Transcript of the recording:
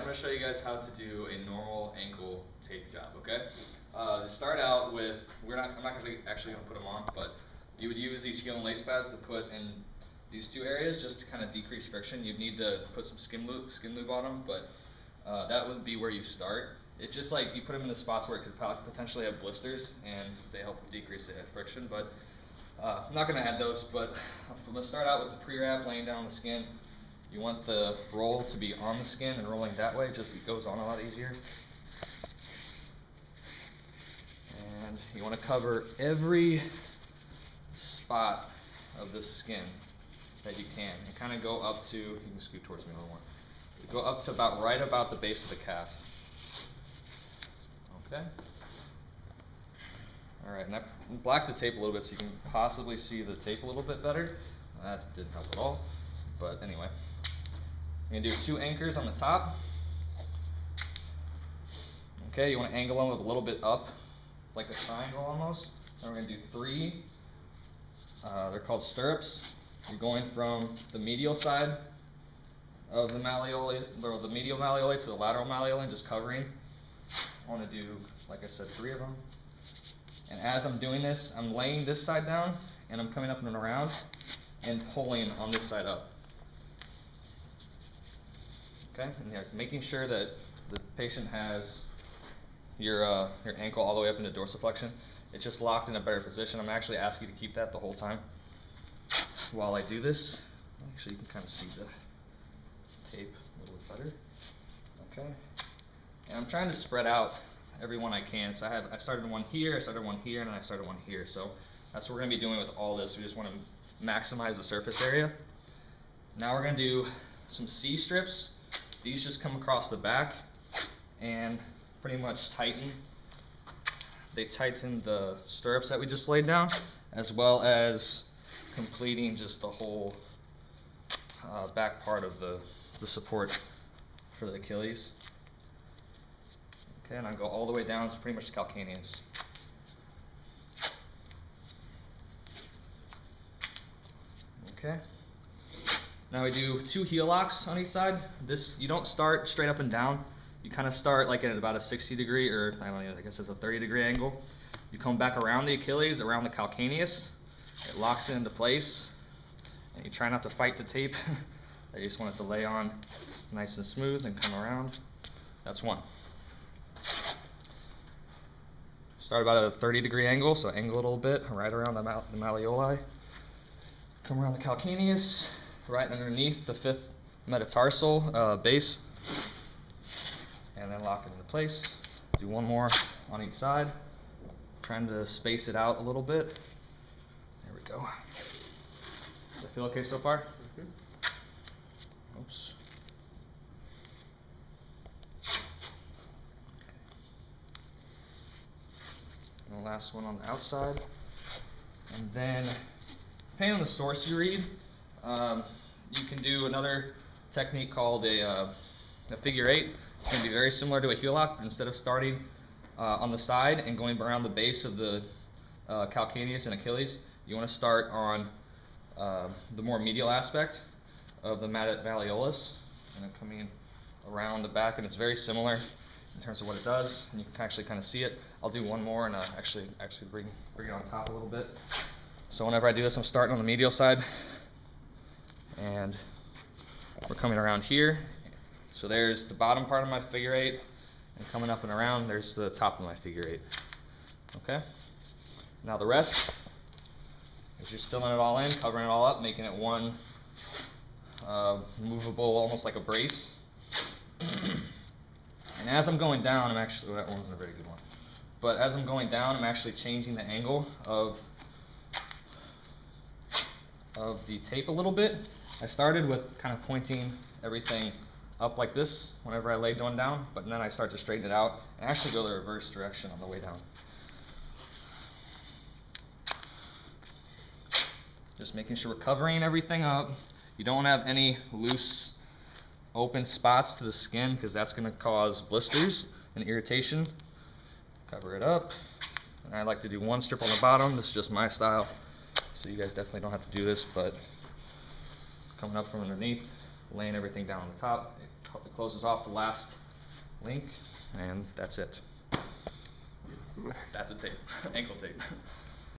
going to show you guys how to do a normal ankle tape job, okay? To start out with, I'm not actually going to put them on, but you would use these heel and lace pads to put in these two areas just to kind of decrease friction. You'd need to put some skin lube on them, but that would be where you start. It's just like you put them in the spots where it could potentially have blisters, and they help decrease the friction, but I'm not going to add those, but I'm going to start out with the pre-wrap, laying down the skin. You want the roll to be on the skin and rolling that way, just it goes on a lot easier. And you want to cover every spot of the skin that you can. And kind of go up to, you can scoot towards me a little more. Go up to right about the base of the calf. Okay. All right, and I blacked the tape a little bit so you can possibly see the tape a little bit better. That didn't help at all, but anyway. You're going to do 2 anchors on the top. Okay, you want to angle them a little bit up, like a triangle almost. Then we're going to do 3. They're called stirrups. You're going from the medial side of the malleoli, or the medial malleoli to the lateral malleoli, just covering. I want to do, like I said, 3 of them. And as I'm doing this, I'm laying this side down, and I'm coming up and around and pulling on this side up. Okay, and yeah, making sure that the patient has your ankle all the way up into dorsiflexion. It's just locked in a better position. I'm actually asking you to keep that the whole time while I do this. Actually, you can kind of see the tape a little bit better. Okay, and I'm trying to spread out every one I can. So I started one here, I started one here, and then I started one here. So that's what we're going to be doing with all this. We just want to maximize the surface area. Now we're going to do some C-strips. These just come across the back and pretty much tighten. They tighten the stirrups that we just laid down, as well as completing just the whole back part of the support for the Achilles. Okay, and I go all the way down to pretty much calcaneus. Okay. Now we do 2 heel locks on each side. This, you don't start straight up and down. You kind of start like at about a 60 degree, or I guess it's a 30-degree angle. You come back around the Achilles, around the calcaneus. It locks it into place, and you try not to fight the tape. You just want it to lay on nice and smooth and come around. That's 1. Start about at a 30-degree angle, so angle it a little bit, right around the malleoli. Come around the calcaneus, right underneath the 5th metatarsal base, and then lock it into place. Do 1 more on each side, trying to space it out a little bit. There we go. Does that feel okay so far? Oops. And the last one on the outside. And then, depending on the source you read, you can do another technique called a figure 8. It's going to be very similar to a heel lock, but instead of starting on the side and going around the base of the calcaneus and Achilles, you want to start on the more medial aspect of the malleolus, and then coming around the back, and it's very similar in terms of what it does, and you can actually kind of see it. I'll do 1 more and actually bring it on top a little bit. So whenever I do this, I'm starting on the medial side, and we're coming around here. So there's the bottom part of my figure 8, and coming up and around, there's the top of my figure 8. Okay? Now the rest is just filling it all in, covering it all up, making it one movable, almost like a brace. And as I'm going down, that one wasn't a very good one. But as I'm going down, I'm actually changing the angle of the tape a little bit. I started with kind of pointing everything up like this whenever I laid one down, but then I start to straighten it out and actually go the reverse direction on the way down. Just making sure we're covering everything up. You don't want to have any loose open spots to the skin, because that's going to cause blisters and irritation. Cover it up. And I like to do 1 strip on the bottom. This is just my style, so you guys definitely don't have to do this, but coming up from underneath, laying everything down on the top, it closes off the last link, and that's it. That's a tape, ankle tape.